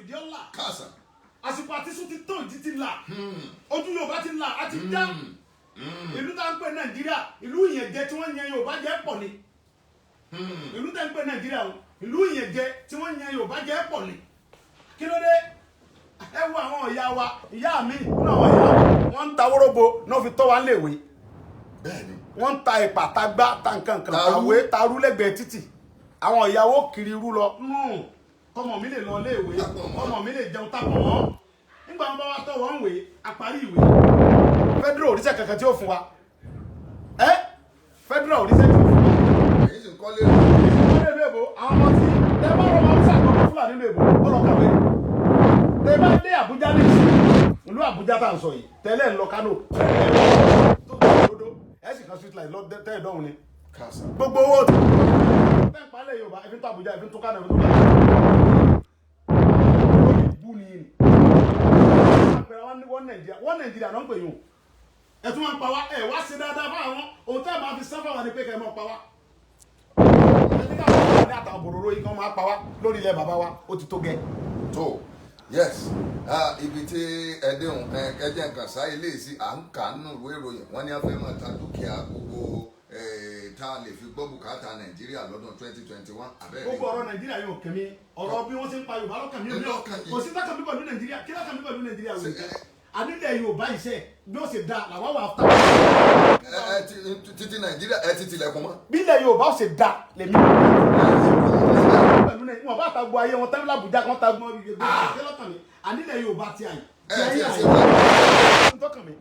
fìdí ọ̀la kásá àsìkò àtisùn ti tó ìdí ti là ojú Yorùbá ti là á ti já ìlú tá ń pè Nàìjíríà ìlú ìyẹ̀jẹ tí wọ́n yan Yorùbá jẹ́ pọ̀ ni ìlú tá ń pè Nàìjíríà o ìlú ìyẹ̀jẹ tí wọ́n yan Yorùbá jẹ́ pọ̀ ni kí ló dé ẹ wo àwọn ìyá wa ìyá mi náà wọ́n ìyá wọn ń ta wóróbo náà fi tọ́ wa léèwé bẹ́ẹ̀ni wọ́n ń ta ìpà tagbá ta nǹkan kan tàwé tarú lẹ́gbẹ̀ẹ́ títì àwọn ìyàwó kiri irú lọ kọ́mọ mi lè lọ léèwé kọ́mọ mi lè jẹun tápọ̀ mọ́ nígbà wọn bá wá tọ́ wọn wé àparí ìwé federal oríṣẹ́ kankan tí ó fún wa federal oríṣẹ́ tí ó fún wa. èyí sì ń kọ́lé ìlú èbó àwọn ọmọ tí ẹ bá rọ máa ń ṣàkóso fúlàní ìlú èbó ọlọ́kàwé tẹ bá dé Àbújá ní ìlú Àbújá tá à ń sọ yìí tẹ́lẹ̀ ń lọ Kánò ẹ sì kan street light lọ tẹ́ ìdọ́hùn ni kásá gbogbo owó tẹ́ ń palẹ̀ Yorùbá ẹbí tó Àbújá ẹbí tó Kánò ẹbí tó Kánò bú ni yìí wọ́n Nàìjíríà náà ń pè yín o ẹ tún wọn pa wá ẹ wá sí dáadáa fún àwọn ohun tá a máa fi sáfà wà ní pé kẹ́ ẹ máa pa wá ẹni ká wọ́n ní àtàwọn bòròrò yìí kan máa pa wá lórí ilẹ̀ bàbá wa ó ti tó gẹ́. tó yes ibi tí ẹdínwó ẹjẹ nǹkan sá ilé sí à ń kà nínú ìwé ìròyìn wọn ní afẹ́ máa ta dúkìá gbogbo tá a lè fi gbọ́ bùkátà Nàìjíríà lọ́dún 2021 abẹ́rẹ́. gbogbo ọ̀rọ̀ Nàìjíríà yóò kẹ́mi ọ̀rọ̀ bí wọ́n ti ń pa Yorùbá lọ́kàn mi kò sí tákàn mi pẹ̀lú Nàìjíríà kí lákàn mi pẹ̀lú Nàìjíríà wò àdílẹ̀ Yorùbá iṣẹ́ bí ó ṣe da làwọn wà áfítà. títí Nàìjíríà ẹ ti tilẹ̀kùn mọ́. bílẹ̀ Yorùbá ó ṣe da lèmi pẹ̀lú Nàìjíríà wọn bá ta gbọ́ ayé wọn tẹ́lẹ̀ Àbújá kan ta gbọ́ ìgbẹ́ lọ́kàn mi àdílẹ̀ Yorùbá ti àyè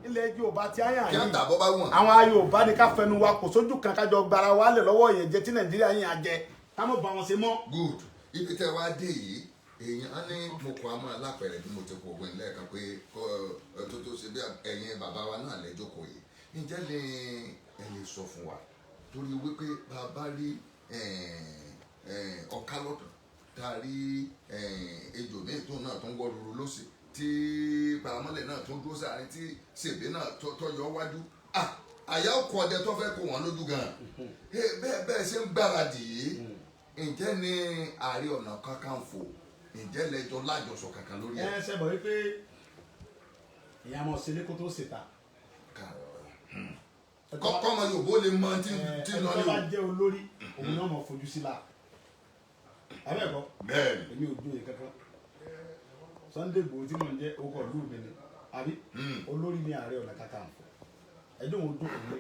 ilẹ̀ Yorùbá ti àyè kí á tàbọ̀ bá wọ̀n. àwọn Yorùbá ni ká fẹnu wa kò sójú kan kájọ gbara wa lẹ̀ lọ́wọ́ yẹn jẹ́ tí Nàìjíríà yẹn àjẹ ká mọ̀ bá wọn ṣe mọ́. good ibi tẹ́ wá dé yìí èèyàn ní mo kọ àmọ́ alápẹ̀rẹ̀ bí mo ti kọ ògùn lẹ́ẹ̀kan pé tó ṣe bí ẹ̀yin bàbá wa náà lẹ́jọ́kọ̀ yìí ǹjẹ́ ẹ lè sọ fún wa torí wípé bàbá rí ọ̀ká lọ́dún tá a rí ejò míì tó náà tó ń gbọ́ ruru lọ́sì tí paramọ́lẹ̀ náà tó ń dúró sáárín tí ṣèbí náà tọ́jọ́ wájú àyà ọkọ̀ ọdẹ tó fẹ́ kó wọn lójú gan-an bẹ́ẹ̀ ṣe ń gbáradì yìí ǹjẹ́ ní Ààrẹ Ọ̀nà Kakanfò ǹjẹ́ lẹ́jọ́ lájọsọ kankan lórí ẹ̀. ẹ ṣe bọ̀ wípé ìyá mọ̀ sílé kó tó ṣèta. kọ́kọ́ ọmọ Yorùbá lè mọ tí lọ ní o. ẹ̀ka bá jẹ́ olórí òun náà mọ̀ fojú sí la. abẹ́ẹ̀kọ́ bẹ́ẹ̀ni èmi ò dóye kankan Sunday Igboho tí mò ń jẹ́ orúkọ ìlú mi ni àbí olórí ní Ààrẹ Ọ̀nà Kakanfò ẹjọ́ òun jókòó lé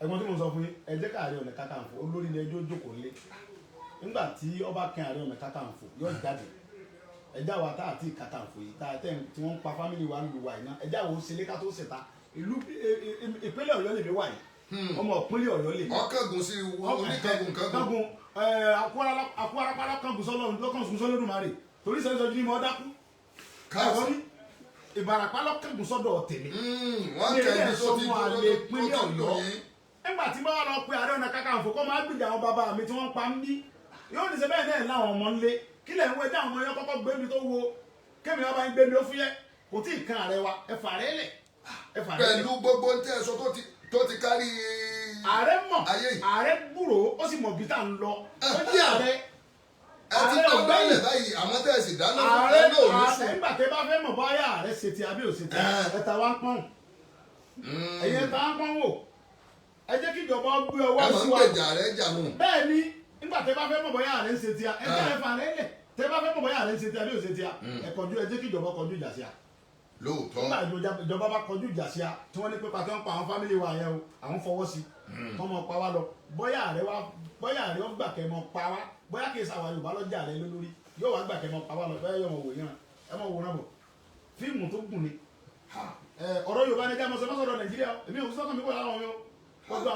ẹ̀gbọ́n tí mo sọ fún yín ẹ jẹ́ ká Ààrẹ Ọ̀nà Kakanfò olórí ní ẹjọ́ jókòó lé nígbà tí ọba kẹ́ Ààrẹ Ọ̀nà Kakanfò yóò jáde ẹjá wa tá àti Kakanfò yìí tá tí wọ́n ń pa fámìlì wa ń lu wa yìí náà ẹjá wo ṣe lé ká tó ṣèta ìlú ìpínlẹ̀ Ọ̀yọ́ lè mi wà yìí ọmọ ìpínlẹ̀ Ọ̀yọ́ lè mi. ọkàgùn sí oníkàgùn kàgùn. àkúrápárá kàgùn sọ́lọ́dúnmarè torí sẹ́ńsọ́ jí ni mo dákú. káàsì Ìbàràpá lọ́kàgùn sọ́dọ̀ tèmi. wọ́n kẹ́ni tó ti dúró yín. nígbà tí bá wà lọ pé Ààrẹ Ọ̀nà Kakanfò kọ́ máa gbìjà àwọn bàbá mi tí wọ́n pa ń bí yóò ní ṣe bẹ́ẹ̀ náà láwọn ọmọ ńlé kí lẹ̀ ń wẹ́jà àwọn ọmọ yẹn kọ́kọ́ gbé mi tó wo kémi ọba ń gbé mi ó fúyẹ́ kò tí ì kan ààrẹ wa ẹ fà rẹ lẹ̀ ẹ fà rẹ lẹ̀. pẹ̀lú gbogbo ń tẹ́ ẹ̀sọ́ tó ti kárí ààrẹ mọ̀ ayé yìí. ààrẹ gbúrò ó sì mọ̀ bí tá à ń lọ ó jí ààrẹ ẹ ti tọ́ lálẹ̀ báyìí àwọn tẹ́ ẹ sì dáná fún ààrẹ ẹ náà ní sùn. nígbà tẹ́ bá fẹ́ mọ̀ báyà ààrẹ ṣe ti àbí ò ṣe ti ẹ̀ta wá ń pọ́n ẹ̀yẹ ta ń pọ́n wò ẹ jẹ́ kí ìjọba gbé ọwọ́ sí wa ẹ máa ń gbèjà rẹ jà nù. bẹ́ẹ̀ ni nígbà tẹ́ bá fẹ́ mọ̀ báyà ààrẹ ń ṣe ti ẹ jẹ́ ẹ fà rẹ lẹ̀ tẹ́ bá fẹ́ mọ̀ báyà ààrẹ ń ṣe ti àbí ò ṣe ti ẹ kọjú ẹ jẹ́ kí ìjọba kọjú ìjà sí a. lóòótọ́ nígbà ìjọba bá kọjú ìjà sí a tí wọ́n ní pé pàtó ń pa àwọn fámìlì wa yẹn o àwọn fọwọ́ sí kọ́ mọ pa wá lọ bóyá ààrẹ ó gbà kẹ́ mọ pa wá bóyá kì í sàwọn Yorùbá lọ́jà rẹ lórí yóò wá gbà kẹ́ mọ pa wá lọ bóyá yóò mọ wò yẹn ẹ mọ wòran bọ̀ fíìmù tó gùn ni ọ̀rọ̀ Yorùbá ni ká mọ sọ́dọ̀ Nàìjíríà èmi ò sọ́kàn mi kò láwọn yóò gbogbo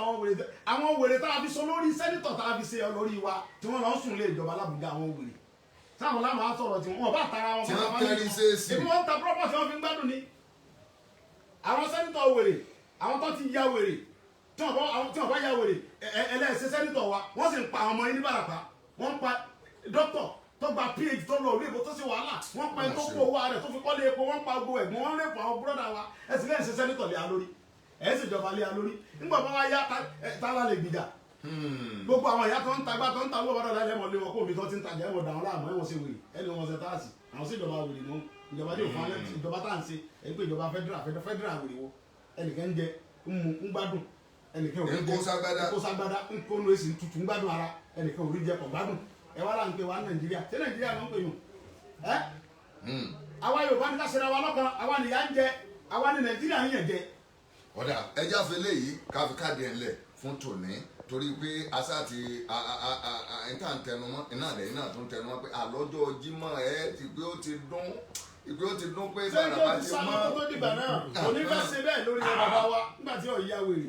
àwọn wèrè tá a fi sọ lórí sẹ́nitọ̀ tá a fi ṣe lórí wa tí wọ́n lọ sùn lé ìjọba lábùgá àwọn wèrè sáwọn láwọn á sọ̀rọ̀ tí wọ́n bá tara wọn. tí wọ́n tẹ́rí sẹ́ẹ̀sì. ibi wọ́n ń ta property wọn fi ń gbádùn ni àwọn sẹ́nitọ̀ wèrè àwọn tó ti ya wèrè tí wọ́n bá ya wèrè ẹlẹ́sẹ̀ sẹ́nitọ̀ wa wọ́n sì ń pa àwọn ọmọ yín ní Ìbàràpá wọ́n ń pa dókítọ̀ tó gba phd tó lọ òwe ìbò tó ṣe wàhálà wọ́n pa ẹni tó kó owó rẹ̀ tó fi kọ́lé epo wọ́n pa gbogbo ẹ̀gbọ́n wọ́n rẹ̀ pa àwọn búrọ́dà wa ẹ̀sìn lẹ́yìn ṣe sẹ́nitọ̀ lé a lórí ẹ̀ sì jọba lé a lórí nígbà bá wá yá tálá lè gbìjà gbogbo àwọn ìyá tó ń tagbá tó ń ta owó ọ̀bádọ́ láì lẹ́mọ̀ lé wọn kó omi tó ti ń tajà ẹ̀wọ̀n dàwọn láàmú ẹ̀wọ̀n ṣe wèrè ẹni wọn ṣe táàsì àwọn sí ìjọba wèrè náà ìjọba tí ò fún alẹ́ ìjọba tá à ń ṣe ẹgbẹ́ ìjọba federal wèrè wo ẹnìkan ń jẹ ń gbádùn ẹnìkan ò rí jẹ kó ságbádá ń kó nu èsì tutù ń gbádùn ara ẹnìkan ò rí jẹ kó gbádùn ẹ wá láǹpẹ wa Nàìjíríà ṣé Nàìjíríà ló ń pè yùn ẹ àwa Yorùbá ní ká ṣe ra wa lọ́kàn àwa nìyà ń jẹ àwa ní Nàìjíríà ń yàn jẹ. ọ̀dà ẹja fẹlẹ́ yìí káfí káàdì ẹ̀ ńlẹ̀ fún tòní torí pé asá ti ẹ̀ńtà ń tẹnumọ́ iná lẹ́yìn náà tó ń tẹnumọ́ pé àlọ́jọ́ Jímọ̀ ẹ̀ ti pé ó ti dún pé bàbá ti mọ́ tó dìgbà náà kò ní fẹ́ ṣe bẹ́ẹ̀ lórí ẹ̀ bàbá wa nígbà tí ọ̀ yá wèrè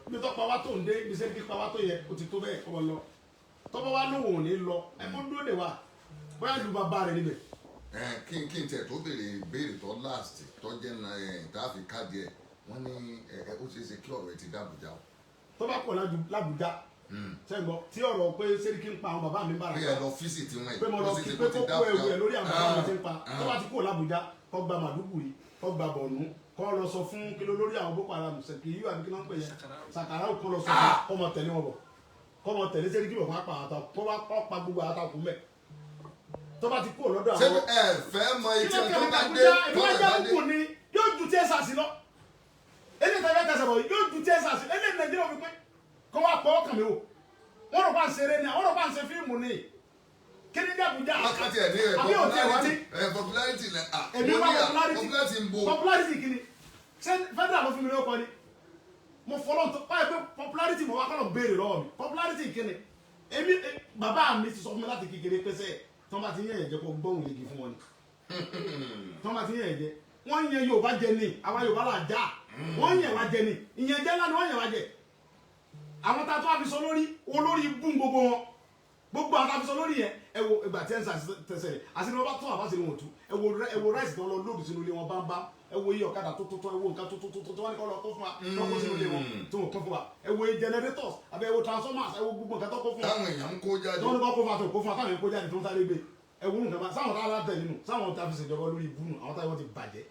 ibi tó pa wá tó ń dé ibi sẹ́ni kí pa wá tó yẹ ó ti tó bẹ́ẹ̀ kọ́ lọ tọ́pọ̀ wá lóhùn ò ní lọ ẹ kó dúró dè wá bóyá lu bàbá rẹ níbẹ̀. kí n tẹ̀ tó béèrè tó last tó jẹ́ tààfin káàdì ẹ̀ wọ́n ní ó ṣeé ṣe kí ọ̀rọ̀ ẹ ti dàbújá o. tó bá kọ̀ lábújá sẹ́gbọ́ tí ọ̀rọ̀ pé sẹ́ríkì ń pa àwọn bàbá mi bára pé ẹ lọ fíìsì tí wọ́n pé mo lọ kí pé kó kó ewu ẹ̀ lórí àwọn bàbá mi ti ń pa tó bá ti kó lábújá kó gba Màdúgùrí kó gba Bọ̀nú kó lọ sọ fún kilo lórí àwọn Boko Haram sẹ̀kì yíyọ àbí kí wọ́n pè yẹn Sàkàrà kó lọ sọ fún kó mọ tẹ̀lé wọn bọ̀ kó mọ tẹ̀lé sẹ́ríkì bọ̀ fún apá àtàkùn kó wá pa gbogbo àtàkùn mẹ́ tó bá ti kó lọ́dọ̀ àwọn. ṣé ẹ fẹ́ mọ etí ẹ tó bá dé tó bá dé yóò ju tí ẹ sàṣì lọ eléyìí tẹ̀lé tẹ̀sẹ̀ bọ̀ yóò ju tí ẹ sàṣì eléyìí Nàìjíríà wípé kó wá pọ̀ ọkàn mi o wọ́n rọ̀ bá ń ṣeré ni wọ́n rọ̀ bá ń ṣe fíìmù ni kí ni Àbújá àkàtì ẹ̀ ní popularity lẹ èmi wá popularity ń bo popularity kí ni ṣé federal ló fi mi lóko ni mo fọlọ́ tó báyìí pé popularity mo wá kọ́ lọ béèrè lọ́wọ́ mi popularity kí ni èmi bàbá mi ti sọ fún mi láti kékeré pẹ́sẹ́ tí wọ́n bá ti yẹn ẹ̀jẹ̀ kó gbóhùn lè kí fún wọn ni tí wọ́n bá ti yẹn ẹ̀jẹ̀ wọ́n yẹn Yorùbá jẹ ni àwa Yorùbá là já wọ́n yẹn wá jẹ ni ìyẹn jẹ́ lánàá wọ́n yẹn wá jẹ àwọn tá a tó a fi sọ lórí olórí bún gbogbo wọn gbogbo àwọn tá a fi sọ lórí yẹn ẹ wo ìgbà tí ẹ ń sà tẹsẹ̀ àti ní wọn bá tún àbá sí ni wọn tú ẹ wo ráìsì tó lọ lóòdù sínú ilé wọn bámbá ẹ wo iye ọ̀kadà tó ẹ wo nǹkan tó wọn ní kọ́ lọ kó fún wa tó kó sínú ilé wọn tó wọn kó fún wa ẹ wo generators àbẹ ẹ wo transformers ẹ wo gbogbo nǹkan tó kó fún wa táwọn èèyàn ń kó jáde tó wọn ní kọ́ kó fún wa tó kó fún wa táwọn èèyàn kó jáde tó ń sáré gbé ẹ wo nǹkan bá sáwọn tá a látẹ̀ nínú sáwọn tá a fi ṣèjọba lórí ibùnú àwọn táwọn ti bàjẹ́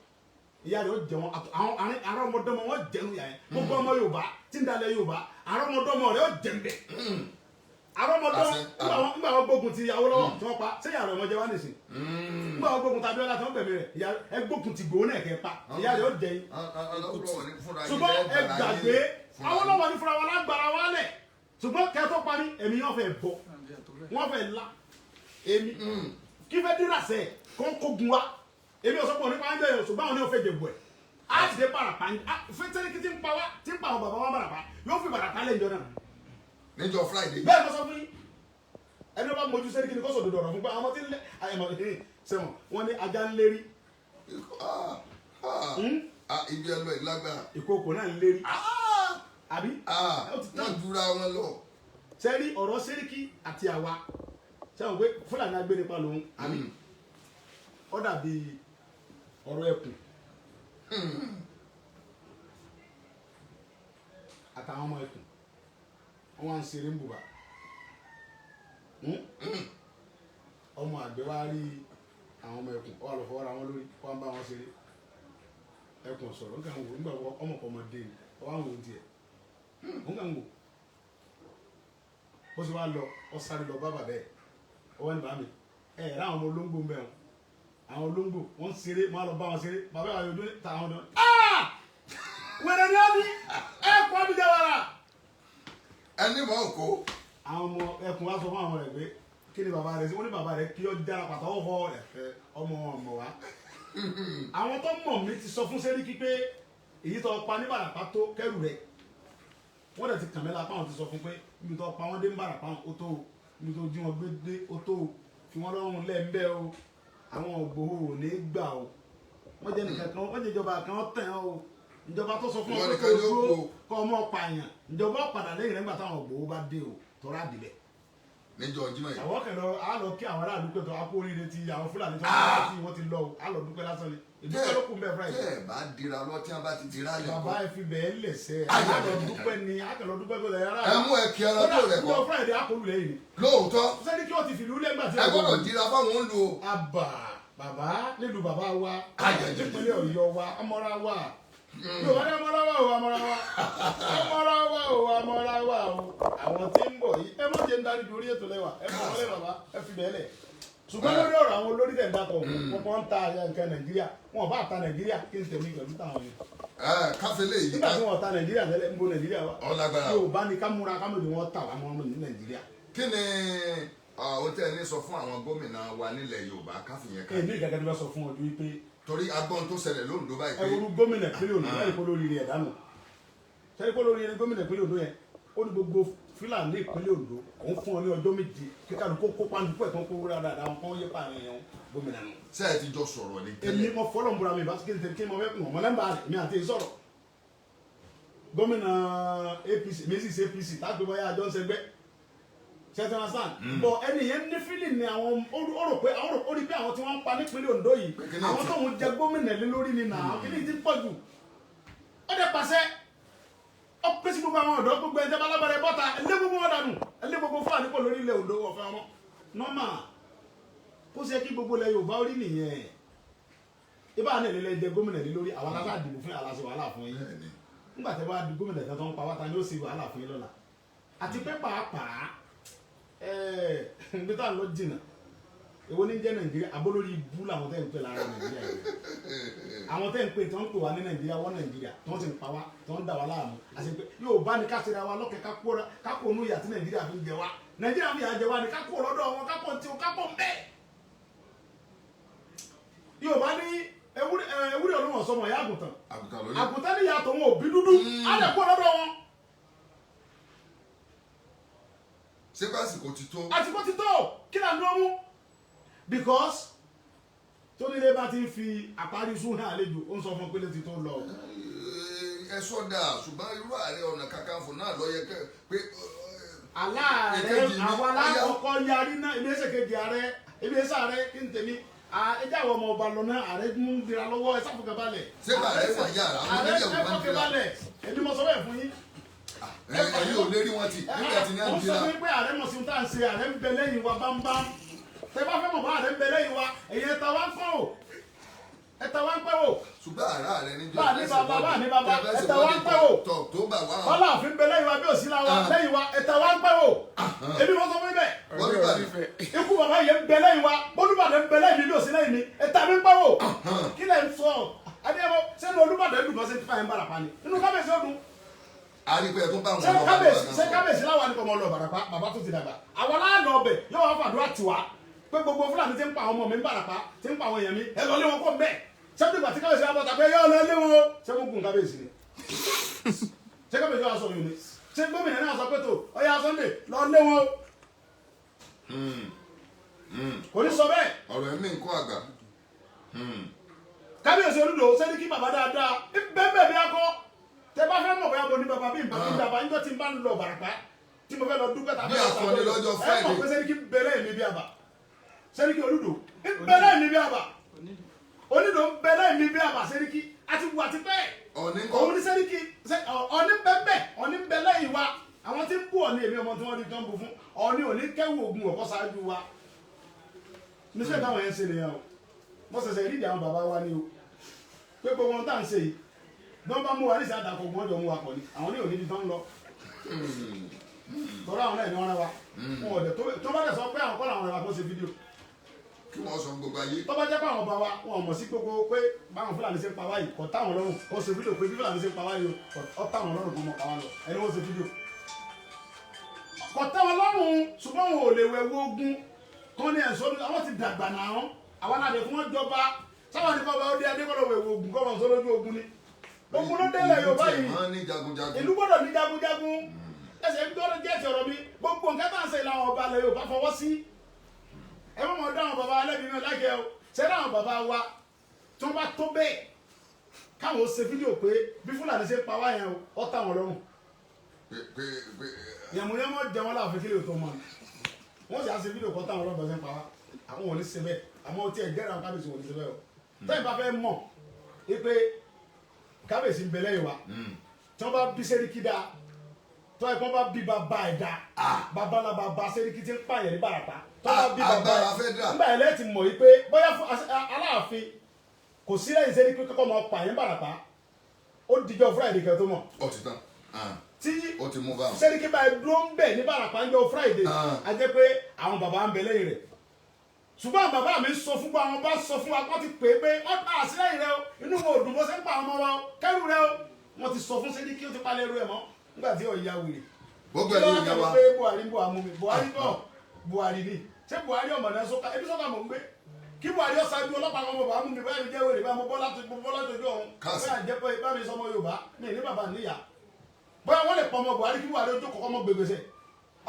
ìyá rẹ̀ ó jẹ wọn àwọn arọ́mọdọ́mọ wọn jẹnu yà yẹn gbogbo ọmọ Yorùbá tí ń dalẹ̀ Yorùbá arọ́mọdọ́mọ rẹ̀ ó jẹ ń bẹ̀ arọ́mọdọ́mọ nígbà wọn gbógun ti Awólọ́wọ̀ tí wọ́n pa sẹ́yìn àrọ̀ ọmọdé wa nìsín nígbà wọn gbógun ti Abíọ́lá tí wọ́n bẹ̀rẹ̀ rẹ̀ ẹ gbógun ti Ìgbòho náà kẹ́ pa ìyá rẹ̀ ó jẹ yín ṣùgbọ́n ẹ gbàgbé Awólọ́wọ̀ ní fúnra wa lágbára wa lẹ̀ ṣùgbọ́n kẹ́ tó parí ẹ̀mí yẹn fẹ́ bọ̀ wọ́n fẹ́ la èmi kí fẹ́ dírà sẹ́ kókógun wa èmi ọ̀sọ́ pọ̀ nípa ń bẹ̀rẹ̀ ṣùgbọ́n àwọn ní òfin jẹ̀bù ẹ̀ á ti dé Bàràpá fẹ́tẹ́rìkì tí ń pa wá tí ń pa àwọn bàbá wa Bàràpá yóò fi Bàràpá lẹ́yìn jọ náà. níjọ́ Friday. bẹ́ẹ̀ lọ sọ fún yín ẹni bá mojú sẹ́ríkì ni kó sọ òdodo ọ̀rọ̀ fún pé àwọn tí ń lé àyẹ̀mọ̀ sẹ́wọ̀n wọ́n ní ajá ń lérí. ibi ẹlọ ìlágbára. ìkòkò náà ń lérí. àbí. wọ́n dúra wọn lọ. sẹ́rí ọ̀rọ̀ sẹ́ríkì àti àwa sẹ́wọ̀n pé Fúlàní agbénipa lòun àbí ó dàbí ọ̀rọ̀ ẹkùn àtàwọn ọmọ ẹkùn wọ́n wá ń ṣeré ń bùbá ọmọ àgbẹ̀ wá rí àwọn ọmọ ẹkùn wọ́n lọ fọwọ́ ra wọn lórí wọ́n bá wọn ṣeré ẹkùn sọ̀rọ̀ nǹkan wò nígbà wọ ọmọ ọmọdé ni wọ́n á wò ó tiẹ̀ nǹkan wò ó sì wá lọ ọ sáré lọ bá bàbá ẹ̀ ọwọ́ ní bàá mi ẹ̀ rà àwọn ọmọ olóńgbò ń bẹ̀ wọn àwọn olóńgbò wọn ṣeré wọn lọ bá wọn ṣeré bàbá àwọn ojú ta àwọn ọdún wẹrẹ ni wọn ní ẹkùn abidjan wàrà. ẹni mọ̀ ọ́ kó. àwọn ọmọ ẹkùn wa sọ fún àwọn rẹ pé kí ni bàbá rẹ sí wọn ní bàbá rẹ kí ọ dára pàtàkó fọ ẹfẹ ọmọ ọmọ wa. àwọn tó mọ̀ mí ti sọ fún sẹ́ríkì pé èyí tó pa ní Bàràpá tó kẹrù rẹ wọ́n dẹ̀ ti kàn mí lápá wọn ti sọ fún pé ibi tó pa wọ́n dé ní Bàràpá ó tó o ibi tó jí wọn gbé dé ó tó o fi wọ́n lọ́rùn lẹ́ẹ̀mbẹ́ o àwọn Ìgbòho ò ní gbà o wọ́n jẹ́ nìkan kan wọ́n jẹ́ ìjọba kan tẹ̀ ọ́ o ìjọba tó sọ fún ọ pé kó dúró kọ́ ọmọ pààyàn ìjọba padà lẹ́yìn nígbà táwọn Ìgbòho bá dé o tọ́ra dìbẹ̀. níjọ́ Jímọ̀ yìí. àwọn kẹlẹ á lọ kí àwọn aráàlú pé tó a kó oríire ti àwọn Fúlàní tó wọ́n ti lọ o á lọ dúpẹ́ lásán ni ìdúpẹ́ ló kún bẹ́ẹ̀ Friday. tẹ́ ẹ̀ bá dira lọ tí wọ́n bá ti dira lẹ̀ kọ́. bàbá ẹ fi bẹ́ẹ̀ lẹ̀sẹ̀ á lọ dúpẹ́ ni á kẹlọ dúpẹ́ pé lẹ́yìn aráàlú. ẹ mú ẹ kí ara tó rẹ̀ kọ́. Friday á kó lulẹ̀ yìí. lóòótọ́. sẹ́ni kí wọ́n ti fìlú lẹ́gbà tí ẹ gbọ́dọ̀ dira fáwọn ń lo. àbà bàbá nílùú bàbá wa nípínlẹ̀ Ọ̀yọ́ wa ọmọra wa Yorùbá ní amọ́ráwá o amọ́ráwá o àwọn tí ń bọ̀ yìí ẹ má jẹ́ ń darí orí ètò lẹ́wà ẹ fọ wọlé bàbá ẹ fi bẹ́ẹ̀ lẹ̀ ṣùgbọ́n lórí ọ̀rọ̀ àwọn olórí tẹ̀ ń dakọ̀ wọn kàn ń ta nǹkan Nàìjíríà wọn bá ta Nàìjíríà kí n tẹ̀lé pẹ̀lú táwọn yẹn. káfílẹ̀ yìí nígbà tí wọn ta Nàìjíríà tẹ́lẹ̀ ń bo Nàìjíríà wa ọlágbára Yorùbá ní ká múra ká mọ̀ ní wọn tà wá mọ́ ní Nàìjíríà. kí ni ohun tẹ́ ẹ ní sọ fún àwọn gómìnà wa nílẹ̀ Yorùbá káfíyẹn ká. èmi ìgbàgbọ́ bá sọ fún ọdún wípé. torí agbọ́n tó ṣẹlẹ̀ lóńdó báyìí pé. ẹ wo gómìnà pínlẹ̀ Oǹdó ẹ̀ kó lórí rẹ̀ dànù sẹ́yìn kó lórí gómìnà pínlẹ̀ Oǹdó yẹn ó ní gbogbo Fúlàní ìpínlẹ̀ Oǹdó òun fún ọ ní ọjọ́ méje kíkàdù kó kópa nípò ẹ̀ tó ń kó rárá dáadáa wọn kọ́ yé pa àwọn èèyàn gómìnà nù. ṣé ẹ ti jọ sọ̀rọ̀ ní tẹ́lẹ̀. èmi mo fọlọ́ nbúra mi ìbáṣekè ní tẹ́lẹ̀ kí n mọ fẹ́ kún ọmọ lẹ́mbàá rẹ̀ mi àti ìsọ̀rọ̀ gómìnà APC méjì sí APC tágbé bọ́yá àjọ ń sẹgbẹ́ ṣẹ́tẹ́nà sàn bọ̀ ẹni yẹn ní fílì ní àwọn ó rò pé àwọn tí wọ́n ń pa nípínlẹ̀ Oǹdó yìí àwọn tó ń jẹ gómìnà lé lórí ni nà kí ni ti pọ̀ jù ó dẹ̀ pàṣẹ ó pèsè gbogbo àwọn ọ̀dọ́ gbogbo ẹ̀jẹ̀ balábàrẹ̀ bọ́ta ẹlẹ́ gbogbo wọn dànù ẹlẹ́ gbogbo Fúlàní pọ̀ lórí ilẹ̀ Oǹdó ọ̀fẹ́ wọn nọ́mà kó ṣe kí gbogbo ilẹ̀ Yorùbá orí nìyẹn ibà náà lè jẹ gómìnà lé lórí àwọn aláṣà dìbò fún aláṣẹ wàhálà fún yín nígbà tí wọ́n á di gómìnà kan tó ń pa wá ta ni ó sì wàhálà fún yín lọ́la àti pé pàápàá nígbà tá à ń lọ jìnnà èwo ní jẹ́ Nàìjíríà abólórí ibú làwọn tẹ́ ń pè lára Nàìjíríà yìí àwọn tẹ́ ń pè tó ń pè wá ní Nàìjíríà wọ́n Nàìjíríà tó ń sì ń pa wá tó ń dà wá láàmú àti pé yóò bá ní káṣíra wa lọ́kẹ́ kápò onú ìyà tí Nàìjíríà fi ń jẹ wá Nàìjíríà fi ìyà jẹ wá ní kápò lọ́dọ̀ wọn kápò tí o kápò ń bẹ́ẹ̀ yóò bá ní ewúrẹ́ olóhùn sọmọ ìyá àgùntàn ní ìyá tòun òbí dúdú á lè kó lọ́dọ̀ wọn. ṣé pásìkò ti tó. àsìkò ti tó kí là ń lọ mú because tónílé bá ti ń fi àparí sún hàn àlejò ó ń sọ fún pélé ti tó lọ. ẹ sọdà ṣùgbọ́n irú Ààrẹ Ọ̀nà Kakanfò náà lọ yẹ pé. aláàrẹ àwọn alákọ̀ọ́kọ́ yarí náà ibi ẹsẹ̀ kejì ààrẹ ibi ẹsẹ̀ ààrẹ kí n tèmi ẹjẹ́ àwọn ọmọ ọba lọ náà ààrẹ ń dira lọ́wọ́ ẹ sáfùkẹ́ balẹ̀. ṣé bàrẹ wà yàrá àwọn ààrẹ méjèèjì ẹ fọ́kẹ́ balẹ̀ ẹbí mo sọ bẹ́ẹ̀ fún yín. ẹ̀yin ò lérí wọn ti nígbà tí ní mo sọ fún yín pé ààrẹ mọ̀ sí tá à ń ṣe ààrẹ ń bẹ lẹ́yìn wa bámbám tẹ bá fẹ́ mọ̀ bá ààrẹ ń bẹ lẹ́yìn wa ẹ̀yin ẹ̀ta wá ń pẹ́ o ẹ̀ta wá ń pẹ́ o. ṣùgbọ́n àrà rẹ níjọ́ bá ní bàbá ẹ̀ta wá ń pẹ́ o kọ́lá òfin bẹ lẹ́yìn wa bí òsì la wa lẹ́yìn wa ẹ̀ta wá ń pẹ́ o èmi wọ́n sọ fún ibẹ̀ ikú bàbá yẹn ń bẹ lẹ́yìn wa bólúbàdàn ń bẹ lẹ́yìn mi bí òsì lẹ́yìn mi ẹ̀ta mi ń pẹ́ o kí lẹ́ ń sọ adéyẹmọ sẹ́nu olúbàdàn dùn lọ́sẹ̀ fífa yẹn bára pa ni inú kábíyèsí ọdún àrígbẹ́ tó bá wọn ṣé kábíyèsí láwa ni kò mọ lọ Ìbàràpá bàbá tó ti dàgbà àwa láàánú ọbẹ̀ yóò wá fàdúrà tiwa pé gbogbo Fúlàní ti ń pa àwọn ọmọ mi ń Ìbàràpá ti ń pa àwọn èèyàn mi ẹ lọ lé wọn kó bẹ́ẹ̀ sẹ́ni ìgbà tí kábíyèsí wa bọ̀ tàbí yóò lọ lé wọn o ṣé mo gùn kábíyèsí ni ṣé kábíyèsí wa sọ yìí ni ṣé gómìnà náà sọ pé tó ọyá Sunday lọ lé wọn o kò ní sọ bẹ́ẹ̀. ọ̀rọ̀ ẹ̀mí nǹkan àgbà. kábíyèsí Olúdò sẹ́ni kí bàbá dáadáa bẹ́ẹ̀ bí akọ tẹ bá fẹ́ mọ̀ bóyá mo ní bàbá bí nǹkan bí bàbá níjọ́ tí n bá ń lọ Ìbàràpá tí mo fẹ́ lọ dúpẹ́ tàbí ọ̀sán ẹ mọ̀ pé sẹ́ni kí bẹ̀rẹ̀ mi bí àbá sẹ́ni kí Olúdò bẹ̀rẹ̀ mi bí àbá Olúdò bẹ̀rẹ̀ mi bí àbá sẹ́ni kí àti wù àti bẹ́ẹ̀ òun ní sẹ́ni kí ọ̀ní bẹ́ẹ̀ ọ̀ní bẹ̀rẹ̀ yìí wa àwọn tí ń bú ọ̀ní èmi ọmọ tí wọ́n rí tán bú fún ọ̀ní òní kẹ́wù ògùn ọ̀kọ́ ṣáájú wa níṣẹ́ táwọn yẹn ń ṣe nìyẹn o mo ṣẹ̀ṣẹ̀ rí ìdí àwọn bàbá wa ni o pé gbogbo wọn tá à ń ṣe yìí dọ́n bá mú wa níṣẹ́ àdàkọ̀ ògùn ọjọ́ mú wa pọ̀ ni àwọn ní òní ibi tán ń lọ tọ́lá àwọn náà ní wọ́n rán wa wọn ò dẹ̀ tó bá dẹ̀ sọ pé àwọn kọ́ làwọn rẹ̀ wa kó ṣe fídíò kí wọ́n sọ gbogbo ayé. tó bá jẹ́ pé àwọn ọba wa wọn ò mọ̀ sí gbogbo pé báwọn Fúlàní ṣe ń pa wá yìí kò táwọn lọ́rùn kó ṣe fídíò pé bí Fúlàní ṣe ń pa wá yìí kò táwọn lọ́rùn kó mọ̀ pa wá lọ ẹni wọ́n ṣe fídíò kò táwọn lọ́rùn ṣùgbọ́n wọn ò lè wẹ̀ wo ogun kan ní ẹ̀sọ́ àwọn ti dàgbà náà àwọn aládé fún wọn jọba sáwọn ní kọ́ba ó dé adékọ́lọ́ wẹ̀ wo ogun kọ́ba sọ lójú ogun ni ogun ló délẹ̀ Yorùbá yìí ìlú gbọ́dọ̀ ní jagunjagun ẹsẹ̀ ń gbọ́dọ̀ jẹ́ ìṣòro mi gbogbo nǹkan tá à ń ṣe làwọn ọba ilẹ̀ Yorùbá fọwọ́ sí ẹ mọ̀ mọ̀ dáhùn bàbá alẹ́bí náà lágẹ̀ o ṣé dáhùn bàbá wa tí wọ́n bá tó bẹ́ẹ̀ káwọn ṣe fídíò pé bí Fúlàní ṣe pa wá yẹn ó tà wọ́n lọ́rùn yàmùyàmọ̀ jẹ wọn láàfin kílè tó mọ̀ wọ́n sì á ṣe fídíò kọ́ táwọn ọlọ́dọ̀ ṣe ń pa wá àwọn ò ní ṣe bẹ́ẹ̀ àmọ́ tí ẹ̀ gẹ́rẹ́ àwọn kábíyèsí ò ní ṣe bẹ́ẹ̀ o tẹ́yìn bá fẹ́ mọ̀ pé kábíyèsí ń bẹ lẹ́yìn wa tí wọ́n bá bí Sẹ́ríkì dáa tó ẹ̀ kọ́ bá bí bàbá ẹ̀ dáa bàbá Sẹ́ríkì ti ń pààyàn ní Ìbàràpá tó bá bí bàbá ẹ̀ nígbà ẹ̀ lẹ́ẹ̀tì mọ̀ yìí pé bóyá Aláàfin kò sí lẹ́yìn Sẹ́ríkì kọ́kọ́ mọ̀ pààyàn ní Ìbàràpá ó dijọ́ Friday kẹ́ tó mọ̀. ó ti tán tí ó ti mú báwọn. Sẹ́ríkì báyìí dúró ń bẹ̀ ní Ìbàràpá ń jọ Friday a jẹ́ pé àwọn bàbá ń bẹ lẹ́yìn rẹ̀ ṣùgbọ́n bàbá mi sọ fún wa àwọn bá sọ fún wa wọ́n ti pè é pé wọ́n pa àṣìlẹ́yìn rẹ o inú wo òdùn bó ṣe ń pa àwọn ọmọ wa o kẹ́rù rẹ o wọ́n ti sọ fún Sẹ́ríkì ó ti palẹ̀ ẹrú ẹ̀ mọ́ nígbà tí ọ̀ya wèrè. gbogbo ẹni ìyá wa pé Buhari ń bọ̀ àmú mi Buhari bọ̀ Buhari ni ṣé Buhari ọmọ náà sọ́ka ebi sọ́ka mọ̀ ń gbé kí Buhari ọ̀sájú ọlọ́pàá kan mọ̀ bá mú mi báyìí mi jẹ́ wèrè bá mo bọ́ látọjú ọ̀hún báyà jẹ́ pé bá mi sọmọ Yorùbá mi ní bàbá níyà bóyá wọ́n lè pọ̀ ọmọ Buhari kí Buhari ojú kọ̀ọ̀kan mọ̀ gbègbèsè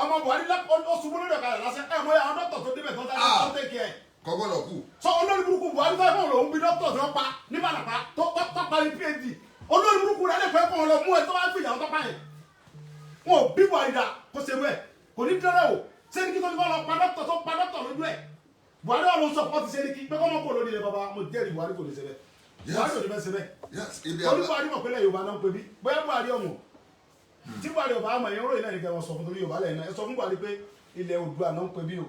ọmọ Buhari ó ṣubú lórí ọ̀kadà lásán ẹ̀ mọ́ àwọn dókítà tó débẹ̀ tó ń tẹ́kì ẹ̀ kò gbọ́dọ̀ kú. sọ olórí burúkú Buhari tó ẹ̀fọ́ lòún bí dókítà tí wọ́n pa ní Ìbàràpá tó parí PhD olórí burúkú rẹ̀ lè fẹ́ kọ́ ọ lọ mú ẹ tó bá fìyà ọ́ tó pa yẹn wọn ò bí Buhari dà kó ṣe wẹ̀ kò ní dẹ́rẹ́ o Sẹ́ríkì tó ní kọ́ lọ pa dókítà lójú ẹ̀ Buhari wà ló ń sọpọ́tì Sẹ́ríkì pé kọ́mọ́ kò lórí ilẹ̀ bàbá mo jẹ́rìí Buhari kò lè ṣe bẹ́ẹ̀ Buhari ò ní bẹ́ẹ̀ ṣe bẹ́ẹ̀ torí Buhari mọ̀ pé lẹ́yìn Yorùbá náà ń pè bí bóyá Buhari ọmọ tí Buhari ọba àmọ̀ ẹ̀yìn ròyìn náà ní kẹwọn sọ fún torí Yorùbá lẹ́yìn náà ẹ sọ fún Buhari pé ilẹ̀ Oòduà náà ń pè bí o.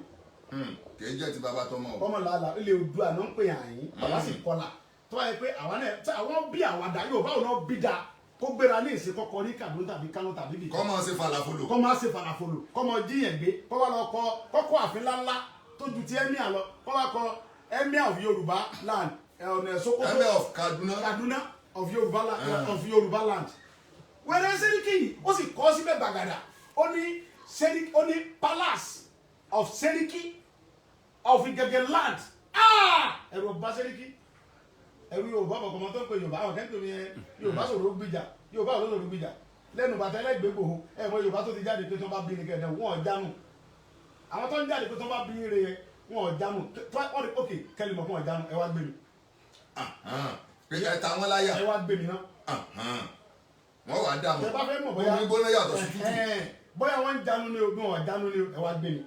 kì í jẹ́ ti bàbá tọmọ o. ọmọ làálà ilẹ̀ Oòduà náà ń pè àyín bàbá sì kọlà tó wáyé pé àwọn bí àwàdà Yorùbá ò náà bí da kó gbéra ní ìsìn kọ́kọ́ ní Kaduna tàbí Kano tàbí bìkan. kọ́ máa ṣe falafolo. kọ́ máa ṣe falafolo kọ́ máa jíyàn gbé kọ́ wá lọ kọ́kọ́ àfin ńláńlá tó ju ti emir lọ kọ́ wá kọ́ emir of Yorùbá land ọ̀nà Sokoto emir of Kaduna. Kaduna of Yorùbá land wẹ́rẹ́ Sẹ́ríkì ó sì kọ́ síbẹ̀ gbàgàdà ó ní palace of Sẹ́ríkì of Igege land ẹ̀rù ọba Sẹ́ríkì ẹ̀rù Yorùbá ọkọ̀ tó ń pè Yorùbá àwọn kẹ́ńtò ní Yorùbá sọ̀rọ̀ gbìjà Yorùbá sọ̀rọ̀ gbìjà lẹ́nu bàtà ẹlẹ́gbẹ̀gbò ẹ̀mọ Yorùbá tó ti jáde pé tó bá bí ní kẹ́ẹ̀dẹ̀ wọ́n jánu àwọn tó ń jáde pé tó bá bí ní rẹ̀ yẹn wọ́n jánu ok kẹ́lì mọ̀ fún wọn jánu ẹ wá gbé mi. pé ẹ ta wọn láyà. ẹ wá gbé mi náà. wọ́n wà á dààmú. ẹ bá fẹ́ mọ̀ bóyá omi gbóná yàtọ̀ sí tútù. bóyá wọ́n ń jánu ní o bí wọ́n jánu ní o ẹ wá gbé mi.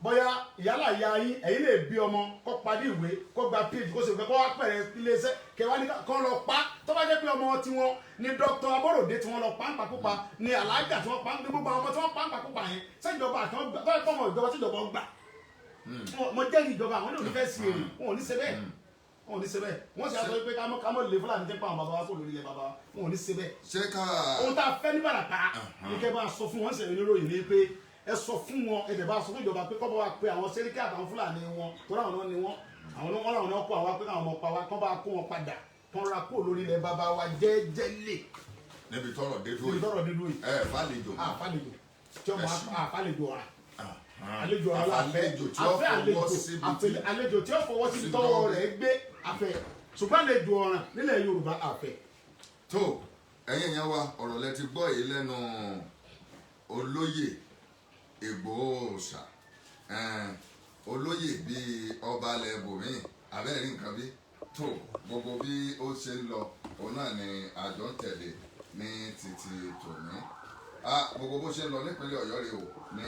bóyá ìyálà ya yín ẹ̀yin lè bí ọmọ kó padì ìwé kó gba phd kó sì fẹ́ kó wá pẹ̀rẹ̀ iléeṣẹ́ kẹwàá ní kó lọ pa tó bá jẹ́ pé ọmọ tiwọn ní Dr. Aborode tí wọ́n lọ pa ń pakópa ní alájà tí wọ́n pa ń gbogbo àwọn ọmọ tí wọ́n pa ń pakópa yẹn sẹ́jọba àti wọn gbà báyìí kọ́ ọmọ ìjọba tíjọba gbà mo jẹ́rìí ìjọba àwọn ní onífẹ́ sí èrè wọn ò ní ṣe bẹ́ẹ̀ wọn ò ní ṣe bẹ́ẹ̀ wọ́n sì á sọ pé kámọ́ lè Fúlàní tẹ́ pa àwọn bàbá wa kó lórí ilẹ̀ bàbá wa wọn ò ní ṣe bẹ́ẹ̀. ṣé ká. ohun tá a fẹ́ ní Ìbàràpá ní kẹ́ bá a sọ fún wọn ṣẹ̀yìn oníròyìn ní pé ẹ sọ fún wọn ẹ dẹ̀ bá sọ fún ìjọba pé kọ́ bá wa pé àwọn Sẹ́ríkì àtàwọn Fúlàní wọn tó ráwọn náà ni wọn àwọn làwọn náà kó àwa pé káwọn ọmọ pa wa kọ́ bá kó wọn padà kọ́ ra kó lórí ilẹ̀ bàbá wa jẹ́jẹ́lẹ̀. níbi tọ́rọ̀ dé dúró yìí. níbi tọ́rọ̀ dé dúró yìí. fàlejò. fàlejò tí ọmọ àfàlejò ọ̀rà àlejò ọ̀rà àlejò tí ó fọwọ́ sí tọ́wọ́ rẹ̀ gbé àfẹ́ ṣùgbọ́n àlejò ọ̀ràn nílẹ̀ Yorùbá àfẹ́. tó ẹ̀yin yẹn wa ọ̀rọ̀ lẹ ti gbọ́ yìí lẹ́nu olóyè Ìgbòho Òòṣà olóyè bíi ọba alẹ́ bòmíì abẹ́rẹ́ nǹkan bí tó gbogbo bí ó ṣe ń lọ òun náà ni àjọ ń tẹ̀lé ní títí tòní gbogbo bó ṣe ń lọ nípínlẹ̀ Ọ̀yọ́ rèé o ní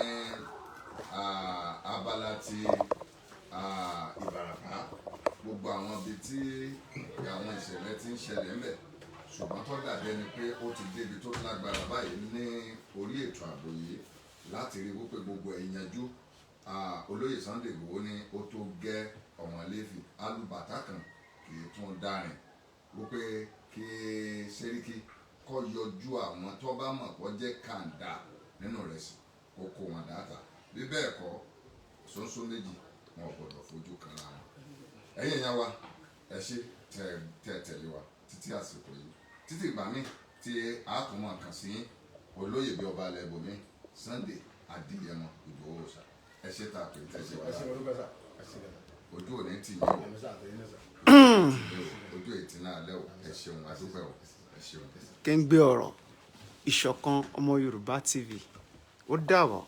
abala ti Ìbàràpá gbogbo àwọn ibi tí àwọn ìṣẹ̀lẹ̀ ti ń ṣẹlẹ̀ ńbẹ̀ ṣùgbọ́n tó dàbí ẹni pé ó ti débi tó lágbára báyìí ní orí ètò ààbò yìí láti rí wípé gbogbo ẹ̀ yanjú olóyè Sunday Igboho ní ó tó gẹ́ ọ̀wọ́n léfì alùbàtà kan kì í tún dárin wípé kí Sẹ́ríkì kọ́ yọjú àwọn tó bá mọ̀ kó jẹ́ kàńdà nínú rẹ̀ sí kó kó wọn dáta bí bẹ́ẹ̀ kọ́ ṣóńṣó méjì wọn ò gbọdọ̀ fojú kan lára ẹ̀yin ìyá wa ẹ ṣe tẹ̀lé wa títí àsìkò yìí títí ìgbà míì tí a tún mọ̀ kàn sí olóyè bí ọba alẹ́ bòmí Sunday Adéyẹmọ Ìgbòho Òòṣà ẹ ṣe ta pé tẹ ṣe wá ojú òní tì yín o ojú ètí náà lẹ o ẹ ṣeun adúpẹ́ o ẹ ṣeun. Kéńgbé ọ̀rọ̀ Ìṣọ̀kan Ọmọ Yorùbá TV ó dàbọ̀.